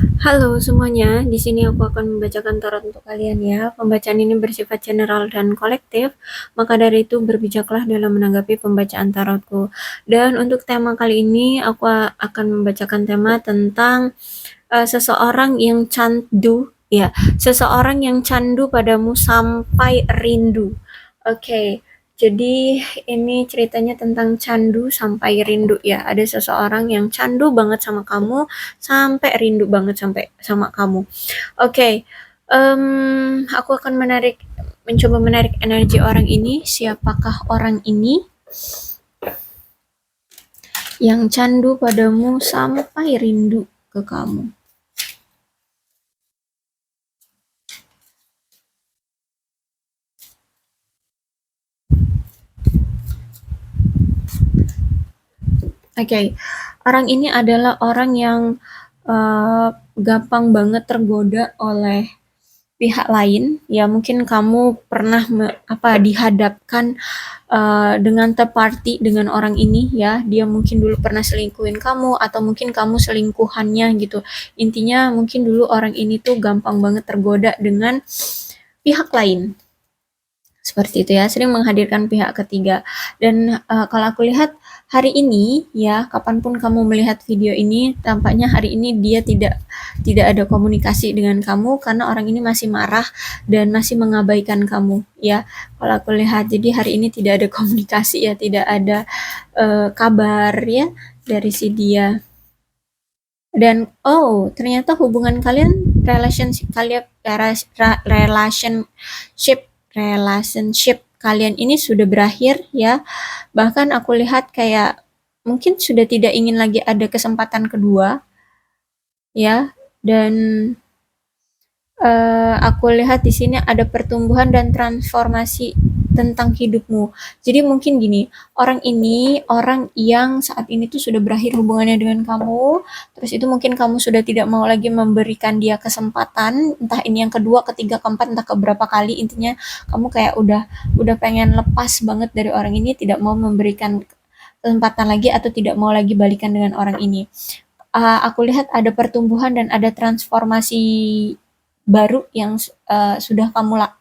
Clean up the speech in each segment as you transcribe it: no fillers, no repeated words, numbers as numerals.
Halo semuanya, di sini aku akan membacakan tarot untuk kalian ya. Pembacaan ini bersifat general dan kolektif, maka dari itu berbijaklah dalam menanggapi pembacaan tarotku. Dan untuk tema kali ini, aku akan membacakan tema tentang seseorang yang candu, ya, seseorang yang candu padamu sampai rindu. Oke, jadi ini ceritanya tentang candu sampai rindu ya. Ada seseorang yang candu banget sama kamu sampai rindu banget sampai sama kamu. Oke, aku akan mencoba menarik energi orang ini. Siapakah orang ini yang candu padamu sampai rindu ke kamu? Oke, orang ini adalah orang yang gampang banget tergoda oleh pihak lain. Ya, mungkin kamu pernah dihadapkan dengan third party dengan orang ini ya. Dia mungkin dulu pernah selingkuhin kamu atau mungkin kamu selingkuhannya gitu. Intinya mungkin dulu orang ini tuh gampang banget tergoda dengan pihak lain. Seperti itu ya, sering menghadirkan pihak ketiga. Dan kalau aku lihat hari ini ya, kapanpun kamu melihat video ini, tampaknya hari ini dia tidak ada komunikasi dengan kamu karena orang ini masih marah dan masih mengabaikan kamu ya. Kalau aku lihat, jadi hari ini tidak ada komunikasi ya, tidak ada kabar ya dari si dia. Dan ternyata hubungan kalian relationship kalian ini sudah berakhir ya. Bahkan aku lihat kayak mungkin sudah tidak ingin lagi ada kesempatan kedua ya. Dan aku lihat di sini ada pertumbuhan dan transformasi tentang hidupmu. Jadi mungkin gini, orang ini orang yang saat ini tuh sudah berakhir hubungannya dengan kamu, terus itu mungkin kamu sudah tidak mau lagi memberikan dia kesempatan, entah ini yang kedua, ketiga, keempat, entah keberapa kali, intinya kamu kayak udah pengen lepas banget dari orang ini, tidak mau memberikan kesempatan lagi atau tidak mau lagi balikan dengan orang ini. Aku lihat ada pertumbuhan dan ada transformasi baru yang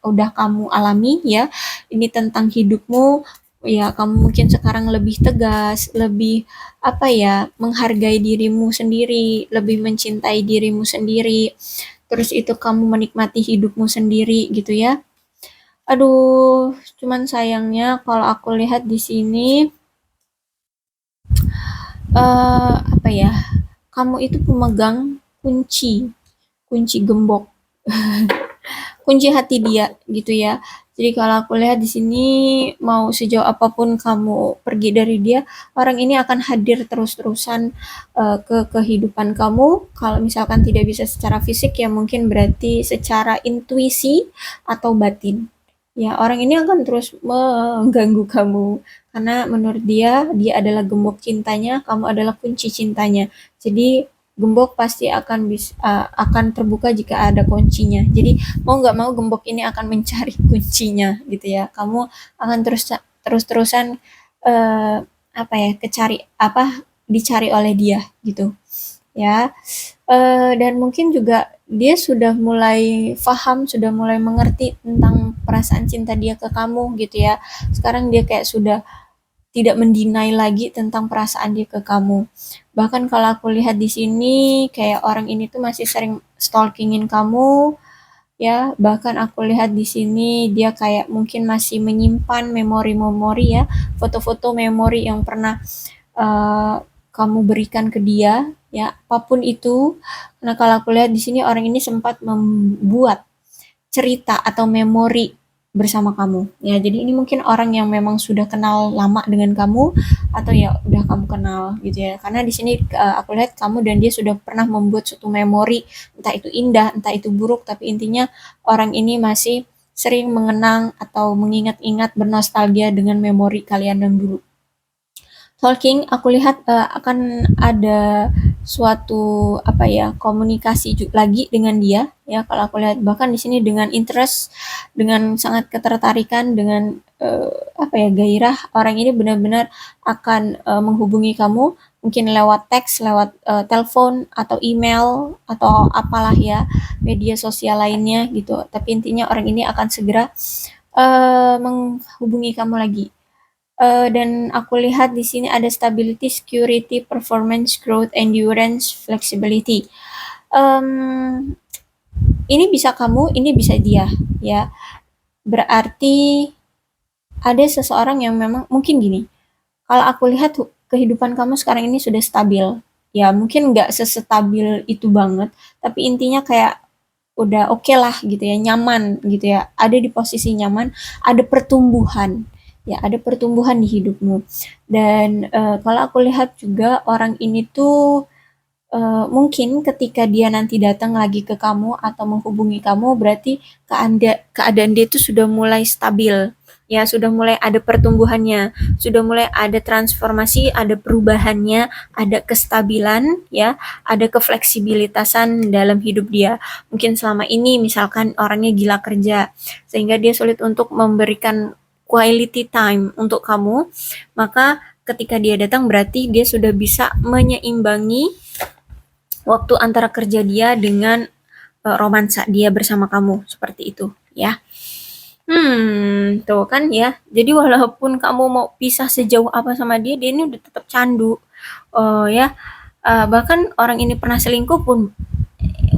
udah kamu alami ya. Ini tentang hidupmu ya, kamu mungkin sekarang lebih tegas, lebih menghargai dirimu sendiri, lebih mencintai dirimu sendiri. Terus itu kamu menikmati hidupmu sendiri gitu ya. Aduh, cuman sayangnya kalau aku lihat di sini apa ya? Kamu itu pemegang kunci gembok, kunci hati dia gitu ya. Jadi kalau aku lihat di sini, mau sejauh apapun kamu pergi dari dia, orang ini akan hadir terus-terusan ke kehidupan kamu. Kalau misalkan tidak bisa secara fisik ya mungkin berarti secara intuisi atau batin. Ya, orang ini akan terus mengganggu kamu karena menurut dia adalah gembok cintanya, kamu adalah kunci cintanya. Jadi gembok pasti akan terbuka jika ada kuncinya. Jadi mau nggak mau gembok ini akan mencari kuncinya gitu ya. Kamu akan terus-terusan eh, dicari oleh dia gitu ya. Dan mungkin juga dia sudah mulai paham, sudah mulai mengerti tentang perasaan cinta dia ke kamu gitu ya. Sekarang dia kayak sudah tidak mendinai lagi tentang perasaan dia ke kamu. Bahkan kalau aku lihat di sini kayak orang ini tuh masih sering stalkingin kamu ya. Bahkan aku lihat di sini dia kayak mungkin masih menyimpan memori-memori ya, foto-foto memori yang pernah eh, kamu berikan ke dia ya, apapun itu. Nah, kalau aku lihat di sini orang ini sempat membuat cerita atau memori bersama kamu. Ya, jadi ini mungkin orang yang memang sudah kenal lama dengan kamu atau ya udah kamu kenal gitu ya. Karena di sini aku lihat kamu dan dia sudah pernah membuat suatu memori, entah itu indah, entah itu buruk, tapi intinya orang ini masih sering mengenang atau mengingat-ingat bernostalgia dengan memori kalian yang dulu. Talking, aku lihat akan ada suatu komunikasi lagi dengan dia ya. Kalau aku lihat bahkan di sini dengan interest, dengan sangat ketertarikan, dengan gairah, orang ini benar-benar akan menghubungi kamu mungkin lewat teks, lewat telepon atau email atau apalah ya, media sosial lainnya gitu. Tapi intinya orang ini akan segera menghubungi kamu lagi. Dan aku lihat di sini ada stability, security, performance, growth, endurance, flexibility. Em, ini bisa kamu, ini bisa dia, ya. Berarti ada seseorang yang memang mungkin gini. Kalau aku lihat kehidupan kamu sekarang ini sudah stabil. Ya, mungkin nggak sesestabil itu banget, tapi intinya kayak udah oke lah gitu ya, nyaman gitu ya. Ada di posisi nyaman, ada pertumbuhan. Ya, ada pertumbuhan di hidupmu. Dan kalau aku lihat juga orang ini tuh mungkin ketika dia nanti datang lagi ke kamu atau menghubungi kamu, berarti keadaan dia itu sudah mulai stabil, ya sudah mulai ada pertumbuhannya, sudah mulai ada transformasi, ada perubahannya, ada kestabilan, ya, ada kefleksibilitasan dalam hidup dia. Mungkin selama ini misalkan orangnya gila kerja, sehingga dia sulit untuk memberikan quality time untuk kamu, maka ketika dia datang berarti dia sudah bisa menyeimbangi waktu antara kerja dia dengan romansa dia bersama kamu seperti itu ya. Tuh kan ya. Jadi walaupun kamu mau pisah sejauh apa sama dia, dia ini udah tetap candu. Ya, bahkan orang ini pernah selingkuh pun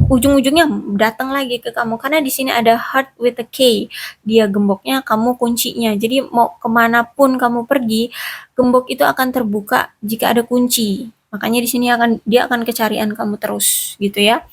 ujung-ujungnya datang lagi ke kamu karena di sini ada heart with a K. Dia gemboknya, kamu kuncinya. Jadi mau kemanapun kamu pergi, gembok itu akan terbuka jika ada kunci. Makanya di sini dia akan kecarian kamu terus gitu ya.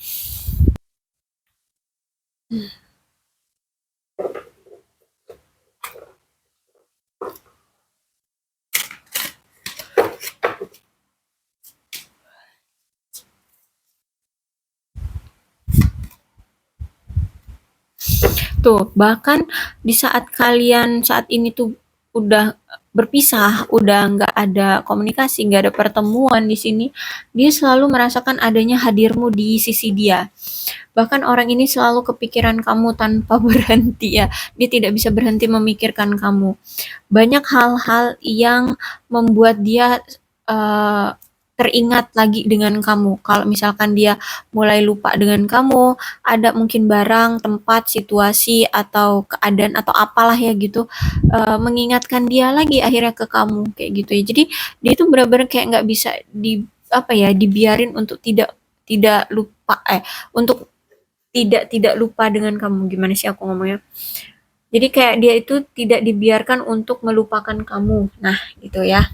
Tuh, bahkan di saat kalian saat ini tuh udah berpisah, udah nggak ada komunikasi, nggak ada pertemuan di sini, dia selalu merasakan adanya hadirmu di sisi dia. Bahkan orang ini selalu kepikiran kamu tanpa berhenti ya. Dia tidak bisa berhenti memikirkan kamu. Banyak hal-hal yang membuat dia eh, teringat lagi dengan kamu. Kalau misalkan dia mulai lupa dengan kamu, ada mungkin barang, tempat, situasi atau keadaan atau apalah ya gitu, mengingatkan dia lagi akhirnya ke kamu kayak gitu ya. Jadi dia itu benar-benar kayak nggak bisa di apa ya dibiarin untuk tidak tidak lupa untuk tidak lupa dengan kamu. Gimana sih aku ngomongnya? Jadi kayak dia itu tidak dibiarkan untuk melupakan kamu. Nah, gitu ya.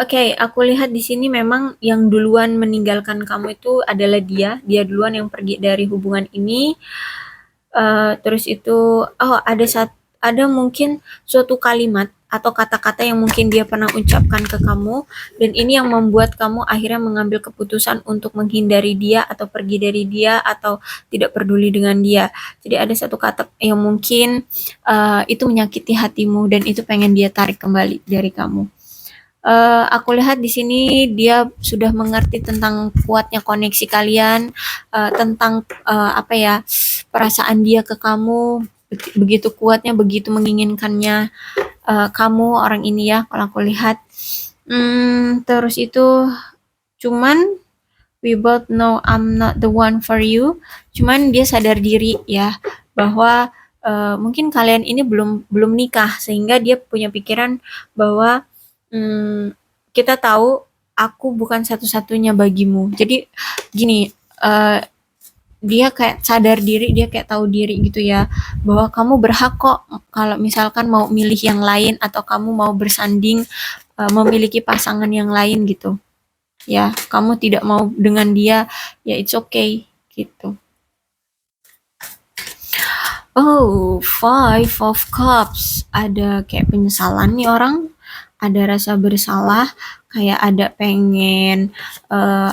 Oke, aku lihat di sini memang yang duluan meninggalkan kamu itu adalah dia. Dia duluan yang pergi dari hubungan ini. Terus itu, oh ada mungkin suatu kalimat atau kata-kata yang mungkin dia pernah ucapkan ke kamu, dan ini yang membuat kamu akhirnya mengambil keputusan untuk menghindari dia atau pergi dari dia atau tidak peduli dengan dia. Jadi ada satu kata yang mungkin itu menyakiti hatimu dan itu pengen dia tarik kembali dari kamu. Aku lihat di sini dia sudah mengerti tentang kuatnya koneksi kalian, tentang apa ya perasaan dia ke kamu begitu kuatnya, begitu menginginkannya kamu orang ini ya. Kalau aku lihat, terus itu cuman we both know I'm not the one for you. Cuman dia sadar diri ya bahwa mungkin kalian ini belum belum nikah sehingga dia punya pikiran bahwa kita tahu aku bukan satu-satunya bagimu. Jadi gini, dia kayak sadar diri, dia kayak tahu diri gitu ya, bahwa kamu berhak kok kalau misalkan mau milih yang lain atau kamu mau bersanding memiliki pasangan yang lain gitu. Ya, kamu tidak mau dengan dia, ya it's okay gitu. Oh, Five of Cups. Ada kayak penyesalan nih orang, ada rasa bersalah, kayak ada pengen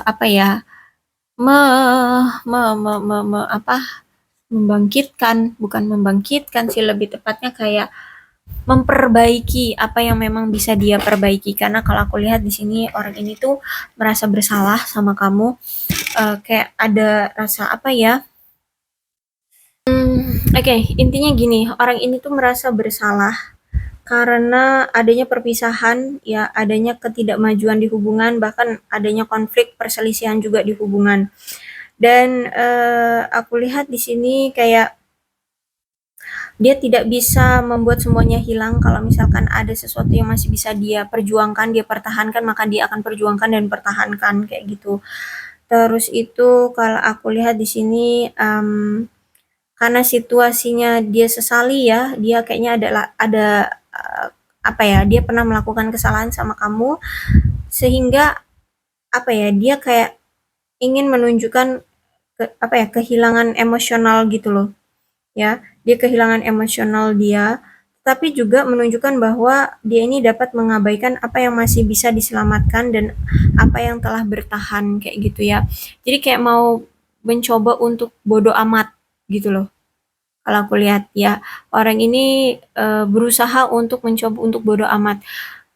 apa ya? Me, apa? Membangkitkan, bukan membangkitkan sih lebih tepatnya kayak memperbaiki apa yang memang bisa dia perbaiki karena kalau aku lihat di sini orang ini tuh merasa bersalah sama kamu, kayak ada rasa apa ya. Oke, intinya gini, orang ini tuh merasa bersalah karena adanya perpisahan, ya adanya ketidakmajuan di hubungan, bahkan adanya konflik perselisihan juga di hubungan. Dan aku lihat di sini kayak dia tidak bisa membuat semuanya hilang. Kalau misalkan ada sesuatu yang masih bisa dia perjuangkan, dia pertahankan, maka dia akan perjuangkan dan pertahankan kayak gitu. Terus itu kalau aku lihat di sini karena situasinya dia sesali ya, dia kayaknya ada apa ya, dia pernah melakukan kesalahan sama kamu sehingga apa ya, dia kayak ingin menunjukkan apa ya, kehilangan emosional gitu loh. Ya, dia kehilangan emosional dia, tapi juga menunjukkan bahwa dia ini dapat mengabaikan apa yang masih bisa diselamatkan dan apa yang telah bertahan kayak gitu ya. Jadi kayak mau mencoba untuk bodoh amat gitu loh. Kalau aku lihat ya, orang ini berusaha untuk mencoba untuk bodoh amat.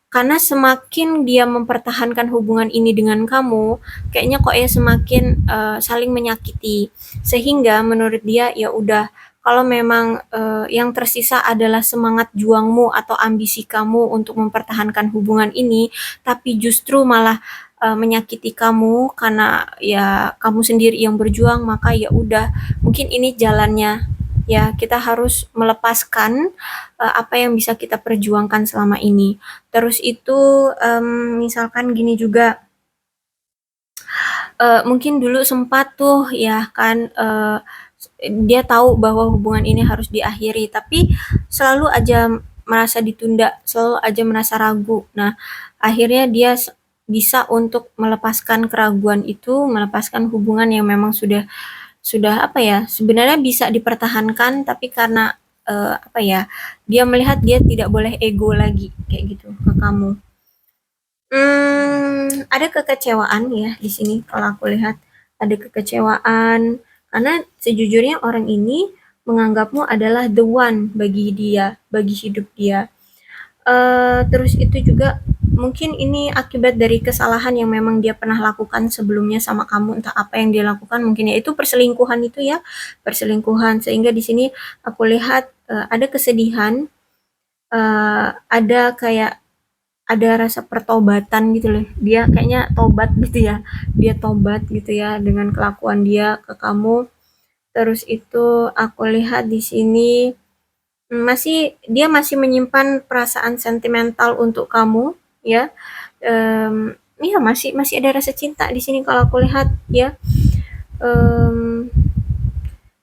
Karena semakin dia mempertahankan hubungan ini dengan kamu, kayaknya kok ya semakin saling menyakiti. Sehingga menurut dia ya udah, kalau memang yang tersisa adalah semangat juangmu atau ambisi kamu untuk mempertahankan hubungan ini, tapi justru malah menyakiti kamu karena ya kamu sendiri yang berjuang, maka ya udah, mungkin ini jalannya. Ya, kita harus melepaskan apa yang bisa kita perjuangkan selama ini. Terus itu misalkan gini juga, mungkin dulu sempat tuh ya kan, dia tahu bahwa hubungan ini harus diakhiri, tapi selalu aja merasa ditunda, selalu aja merasa ragu. Nah, akhirnya dia bisa untuk melepaskan keraguan itu, melepaskan hubungan yang memang sudah apa ya, sebenarnya bisa dipertahankan, tapi karena apa ya, dia melihat dia tidak boleh ego lagi kayak gitu ke kamu. Ada kekecewaan ya di sini kalau aku lihat, ada kekecewaan karena sejujurnya orang ini menganggapmu adalah the one bagi dia, bagi hidup dia. Terus itu juga mungkin ini akibat dari kesalahan yang memang dia pernah lakukan sebelumnya sama kamu, entah apa yang dia lakukan, mungkin ya itu perselingkuhan itu ya, perselingkuhan. Sehingga di sini aku lihat ada kesedihan, ada kayak ada rasa pertobatan gitu loh. Dia kayaknya tobat gitu ya. Dia tobat gitu ya dengan kelakuan dia ke kamu. Terus itu aku lihat di sini dia masih menyimpan perasaan sentimental untuk kamu ya. Iya masih masih ada rasa cinta di sini kalau aku lihat ya. Em,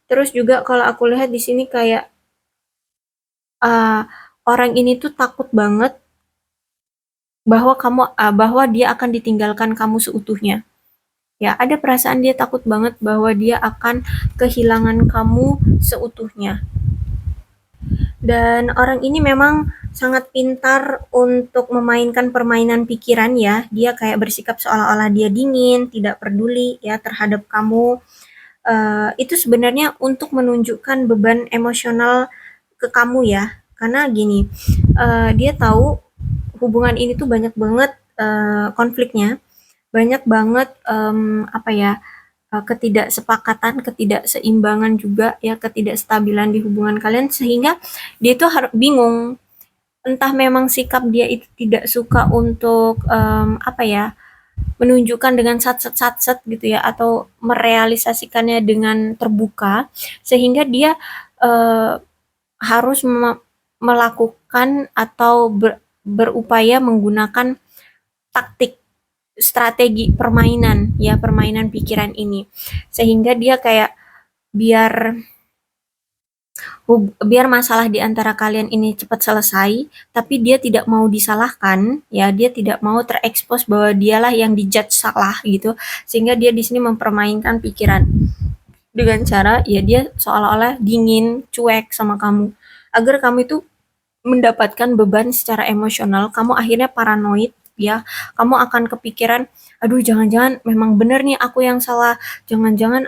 Terus juga kalau aku lihat di sini kayak uh, orang ini tuh takut banget bahwa dia akan ditinggalkan kamu seutuhnya. Ya, ada perasaan dia takut banget bahwa dia akan kehilangan kamu seutuhnya. Dan orang ini memang sangat pintar untuk memainkan permainan pikiran ya. Dia kayak bersikap seolah-olah dia dingin, tidak peduli ya terhadap kamu. Itu sebenarnya untuk menunjukkan beban emosional ke kamu ya. Karena gini, dia tahu hubungan ini tuh banyak banget konfliknya, banyak banget apa ya, ketidaksepakatan, ketidakseimbangan juga ya, ketidakstabilan di hubungan kalian sehingga dia tuh bingung, entah memang sikap dia itu tidak suka untuk apa ya, menunjukkan dengan satset-satset gitu ya, atau merealisasikannya dengan terbuka sehingga dia eh, harus melakukan atau berupaya menggunakan taktik strategi permainan ya, permainan pikiran ini sehingga dia kayak biar biar masalah di antara kalian ini cepat selesai, tapi dia tidak mau disalahkan ya, dia tidak mau terekspos bahwa dialah yang dijudge salah gitu, sehingga dia di sini mempermainkan pikiran dengan cara ya dia seolah-olah dingin cuek sama kamu agar kamu itu mendapatkan beban secara emosional, kamu akhirnya paranoid ya, kamu akan kepikiran, aduh jangan-jangan memang benar nih aku yang salah, jangan-jangan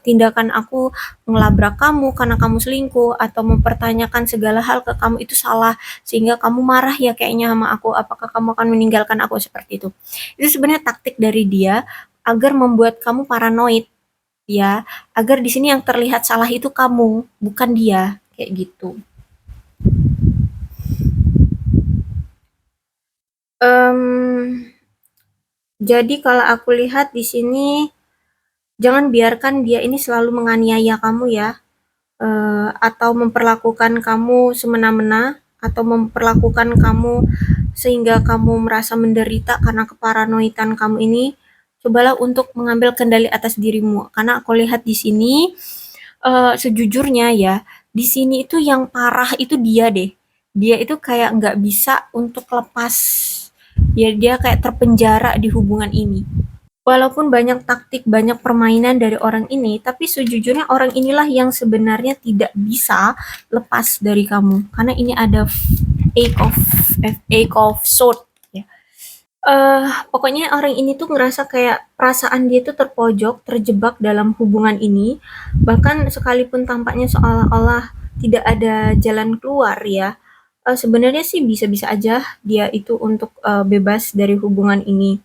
tindakan aku ngelabrak kamu karena kamu selingkuh atau mempertanyakan segala hal ke kamu itu salah, sehingga kamu marah ya kayaknya sama aku, apakah kamu akan meninggalkan aku seperti itu. Itu sebenarnya taktik dari dia agar membuat kamu paranoid ya, agar di sini yang terlihat salah itu kamu, bukan dia, kayak gitu. Mmm, jadi kalau aku lihat di sini, jangan biarkan dia ini selalu menganiaya kamu ya, atau memperlakukan kamu semena-mena, atau memperlakukan kamu sehingga kamu merasa menderita karena keparanoidan kamu ini. Cobalah untuk mengambil kendali atas dirimu, karena aku lihat di sini, sejujurnya ya, di sini itu yang parah itu dia deh. Dia itu kayak nggak bisa untuk lepas, ya dia kayak terpenjara di hubungan ini. Walaupun banyak taktik, banyak permainan dari orang ini, tapi sejujurnya orang inilah yang sebenarnya tidak bisa lepas dari kamu. Karena ini ada eight of sword ya. Pokoknya orang ini tuh ngerasa kayak perasaan dia tuh terpojok, terjebak dalam hubungan ini. Bahkan sekalipun tampaknya seolah-olah tidak ada jalan keluar ya. Sebenarnya sih bisa-bisa aja dia itu untuk bebas dari hubungan ini.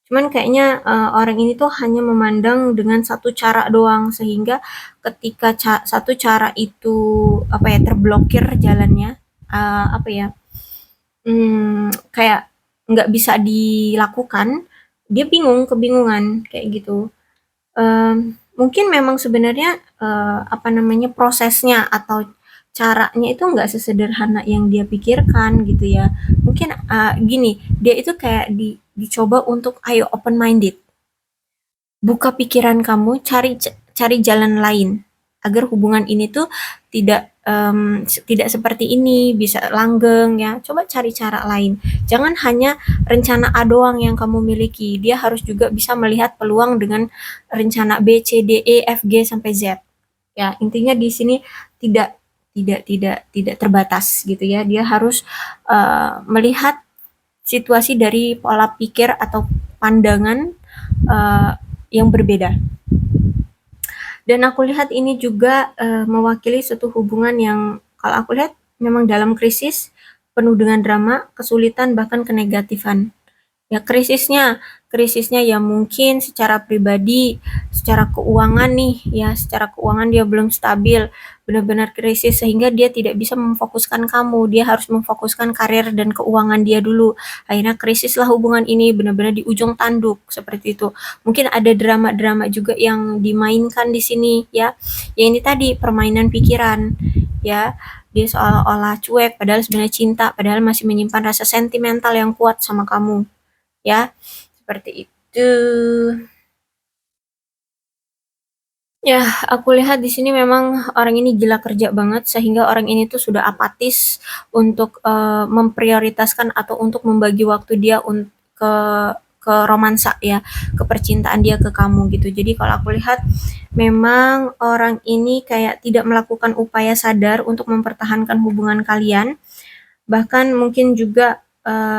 Cuman kayaknya orang ini tuh hanya memandang dengan satu cara doang, sehingga ketika satu cara itu apa ya terblokir jalannya, apa ya, kayak nggak bisa dilakukan, dia bingung, kebingungan kayak gitu. Mungkin memang sebenarnya apa namanya prosesnya atau caranya itu nggak sesederhana yang dia pikirkan gitu ya. Mungkin gini, dia itu kayak dicoba untuk ayo open minded, buka pikiran kamu, cari jalan lain agar hubungan ini tuh tidak seperti ini, bisa langgeng ya. Coba cari cara lain. Jangan hanya rencana A doang yang kamu miliki. Dia harus juga bisa melihat peluang dengan rencana B, C, D, E, F, G sampai Z. Ya, intinya di sini tidak tidak terbatas gitu ya. Dia harus melihat situasi dari pola pikir atau pandangan uh, yang berbeda. Dan aku lihat ini juga mewakili suatu hubungan yang kalau aku lihat memang dalam krisis, penuh dengan drama, kesulitan, bahkan kenegatifan. Ya krisisnya ya mungkin secara pribadi, secara keuangan nih, ya secara keuangan dia belum stabil, benar-benar krisis sehingga dia tidak bisa memfokuskan kamu, dia harus memfokuskan karir dan keuangan dia dulu. Akhirnya krisislah hubungan ini benar-benar di ujung tanduk seperti itu. Mungkin ada drama-drama juga yang dimainkan di sini ya. Ya ini tadi permainan pikiran ya. Dia seolah-olah cuek padahal sebenarnya cinta, padahal masih menyimpan rasa sentimental yang kuat sama kamu ya seperti itu. Ya, aku lihat di sini memang orang ini gila kerja banget sehingga orang ini tuh sudah apatis untuk memprioritaskan atau untuk membagi waktu dia ke ke romansa ya, ke percintaan dia ke kamu gitu. Jadi kalau aku lihat memang orang ini kayak tidak melakukan upaya sadar untuk mempertahankan hubungan kalian. Bahkan mungkin juga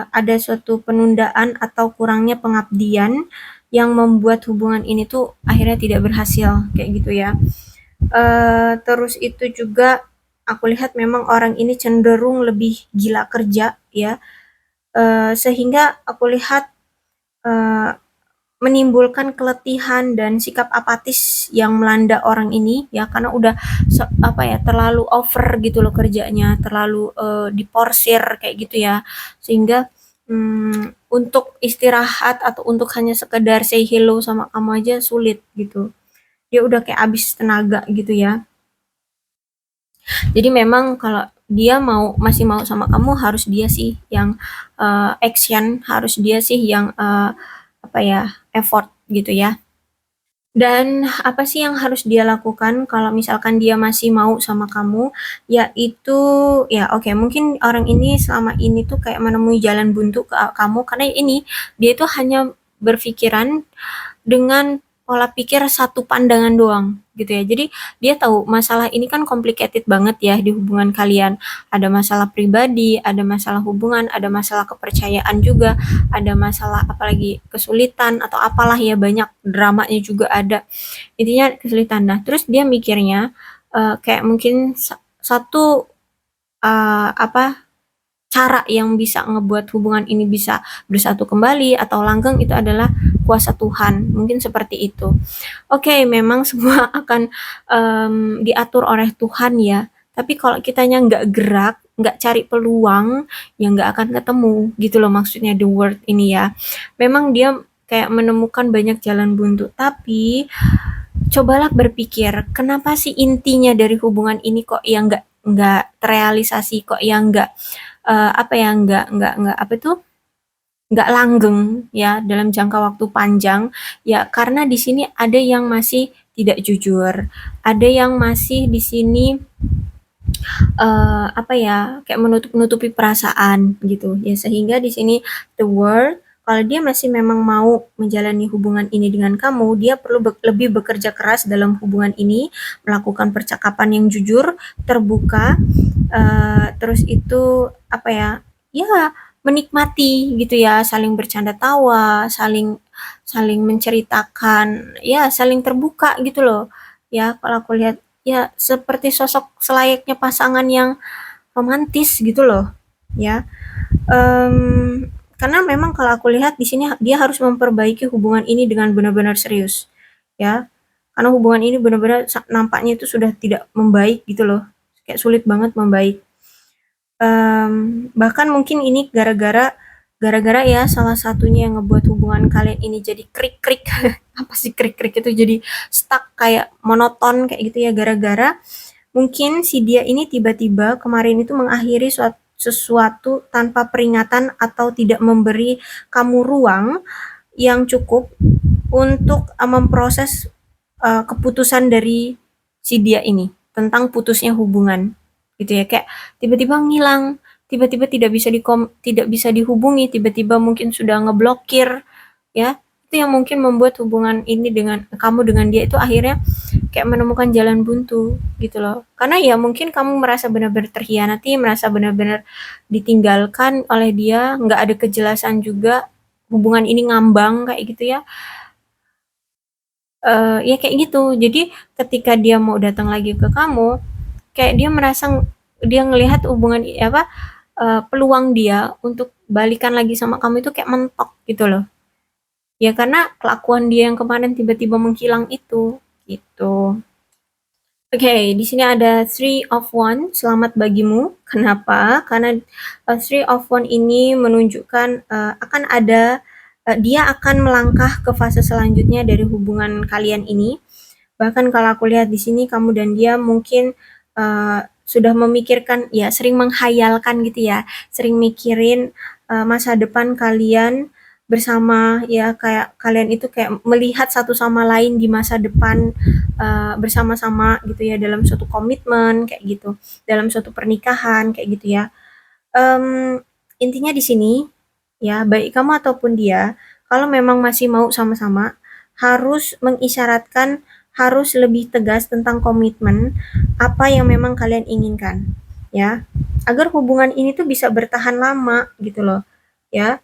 ada suatu penundaan atau kurangnya pengabdian yang membuat hubungan ini tuh akhirnya tidak berhasil kayak gitu ya. Terus itu juga aku lihat memang orang ini cenderung lebih gila kerja ya, sehingga aku lihat eh, menimbulkan keletihan dan sikap apatis yang melanda orang ini ya karena udah apa ya terlalu over gitu loh kerjanya, terlalu diporsir kayak gitu ya, sehingga untuk istirahat atau untuk hanya sekedar say hello sama kamu aja sulit gitu. Dia udah kayak habis tenaga gitu ya. Jadi memang kalau dia masih mau sama kamu harus dia sih yang action, harus dia sih yang apa ya effort gitu ya. Dan apa sih yang harus dia lakukan kalau misalkan dia masih mau sama kamu, yaitu ya oke mungkin orang ini selama ini tuh kayak menemui jalan buntu ke kamu karena ini dia itu hanya berpikiran dengan pola pikir satu pandangan doang gitu ya. Jadi dia tahu masalah ini kan complicated banget ya di hubungan kalian. Ada masalah pribadi, ada masalah hubungan, ada masalah kepercayaan juga, ada masalah apalagi kesulitan atau apalah ya banyak dramanya juga ada. Intinya kesulitan. Nah, terus dia mikirnya kayak mungkin satu apa cara yang bisa ngebuat hubungan ini bisa bersatu kembali atau langgeng itu adalah kuasa Tuhan. Mungkin seperti itu. Oke, memang semua akan diatur oleh Tuhan ya. Tapi kalau kitanya nggak gerak, nggak cari peluang, ya nggak akan ketemu gitu loh maksudnya the word ini ya. Memang dia kayak menemukan banyak jalan buntu, tapi cobalah berpikir, kenapa sih intinya dari hubungan ini kok yang nggak terrealisasi, kok yang nggak apa ya nggak apa tuh nggak langgeng ya dalam jangka waktu panjang ya karena di sini ada yang masih tidak jujur, ada yang masih di sini apa ya kayak menutupi perasaan gitu ya sehingga di sini the word kalau dia masih memang mau menjalani hubungan ini dengan kamu, dia perlu lebih bekerja keras dalam hubungan ini, melakukan percakapan yang jujur, terbuka, terus itu apa ya? Ya menikmati gitu ya, saling bercanda tawa, saling saling menceritakan, ya saling terbuka gitu loh. Ya kalau aku lihat ya seperti sosok selayaknya pasangan yang romantis gitu loh, ya. Karena memang kalau aku lihat di sini dia harus memperbaiki hubungan ini dengan benar-benar serius, ya. Karena hubungan ini benar-benar nampaknya itu sudah tidak membaik gitu loh, kayak sulit banget membaik. Bahkan mungkin ini gara-gara ya salah satunya yang ngebuat hubungan kalian ini jadi krik-krik. Apa sih krik-krik itu jadi stuck kayak monoton kayak gitu ya gara-gara mungkin si dia ini tiba-tiba kemarin itu mengakhiri sesuatu tanpa peringatan atau tidak memberi kamu ruang yang cukup untuk memproses keputusan dari si dia ini tentang putusnya hubungan gitu ya kayak tiba-tiba ngilang, tiba-tiba tidak bisa dihubungi, tiba-tiba mungkin sudah ngeblokir ya itu yang mungkin membuat hubungan ini dengan kamu dengan dia itu akhirnya kayak menemukan jalan buntu gitu loh karena ya mungkin kamu merasa benar-benar terhianati, merasa benar-benar ditinggalkan oleh dia, nggak ada kejelasan juga, hubungan ini ngambang kayak gitu ya. Ya kayak gitu. Jadi ketika dia mau datang lagi ke kamu, kayak dia merasa dia ngelihat hubungan apa peluang dia untuk balikan lagi sama kamu itu kayak mentok gitu loh. Ya karena kelakuan dia yang kemarin tiba-tiba menghilang itu gitu. Oke, di sini ada Three of One. Selamat bagimu. Kenapa? Karena Three of One ini menunjukkan akan ada dia akan melangkah ke fase selanjutnya dari hubungan kalian ini. Bahkan kalau aku lihat di sini kamu dan dia mungkin sudah memikirkan ya sering menghayalkan gitu ya, sering mikirin masa depan kalian bersama ya kayak kalian itu kayak melihat satu sama lain di masa depan bersama-sama gitu ya dalam suatu komitmen kayak gitu, dalam suatu pernikahan kayak gitu ya. Intinya di sini ya baik kamu ataupun dia kalau memang masih mau sama-sama harus mengisyaratkan harus lebih tegas tentang komitmen apa yang memang kalian inginkan ya agar hubungan ini tuh bisa bertahan lama gitu loh ya.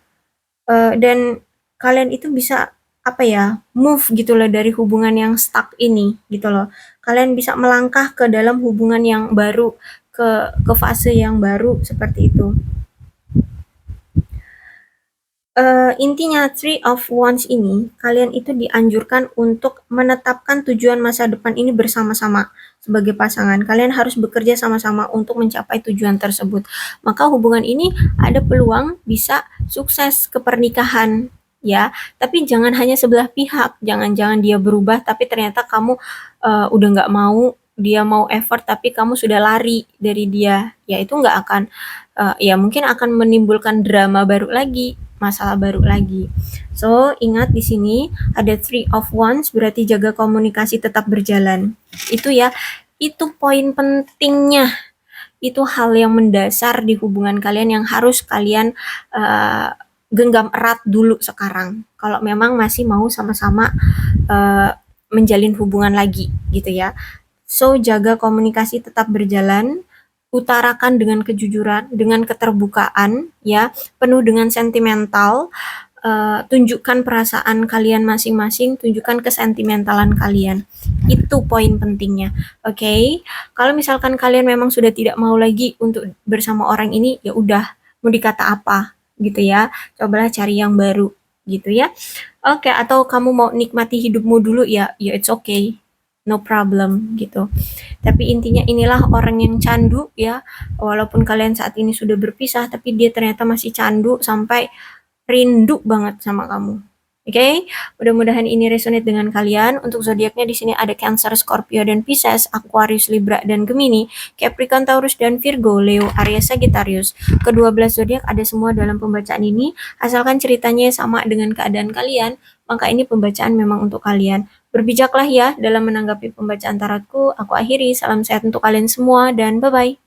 Dan kalian itu bisa apa ya move gitu loh dari hubungan yang stuck ini gitu loh, kalian bisa melangkah ke dalam hubungan yang baru, ke fase yang baru seperti itu. Intinya Three of Wands ini, kalian itu dianjurkan untuk menetapkan tujuan masa depan ini bersama-sama sebagai pasangan. Kalian harus bekerja sama-sama untuk mencapai tujuan tersebut. Maka hubungan ini ada peluang bisa sukses ke pernikahan, ya. Tapi jangan hanya sebelah pihak. Jangan-jangan dia berubah, tapi ternyata kamu udah nggak mau, dia mau effort, tapi kamu sudah lari dari dia. Ya itu nggak akan, ya mungkin akan menimbulkan drama baru lagi, masalah baru lagi. So, ingat di sini ada Three of Wands berarti jaga komunikasi tetap berjalan. Itu ya, itu poin pentingnya. Itu hal yang mendasar di hubungan kalian yang harus kalian genggam erat dulu sekarang. Kalau memang masih mau sama-sama menjalin hubungan lagi gitu ya. So, jaga komunikasi tetap berjalan, utarakan dengan kejujuran, dengan keterbukaan, ya, penuh dengan sentimental, tunjukkan perasaan kalian masing-masing, tunjukkan kesentimentalan kalian. Itu poin pentingnya. Oke, okay? Kalau misalkan kalian memang sudah tidak mau lagi untuk bersama orang ini, ya udah, mau dikata apa, gitu ya. Cobalah cari yang baru, gitu ya. Oke, okay, atau kamu mau nikmati hidupmu dulu ya, ya it's okay. no problem gitu. Tapi intinya inilah orang yang candu ya, walaupun kalian saat ini sudah berpisah, tapi dia ternyata masih candu sampai rindu banget sama kamu. Oke, okay? Mudah-mudahan ini resonate dengan kalian. Untuk zodiaknya di sini ada Cancer, Scorpio, dan Pisces, Aquarius, Libra, dan Gemini, Capricorn, Taurus, dan Virgo, Leo, Aries, Sagittarius. Ke-12 zodiak ada semua dalam pembacaan ini. Asalkan ceritanya sama dengan keadaan kalian, maka ini pembacaan memang untuk kalian. Berbijaklah ya dalam menanggapi pembacaan tarotku. Aku akhiri. Salam sehat untuk kalian semua dan bye-bye.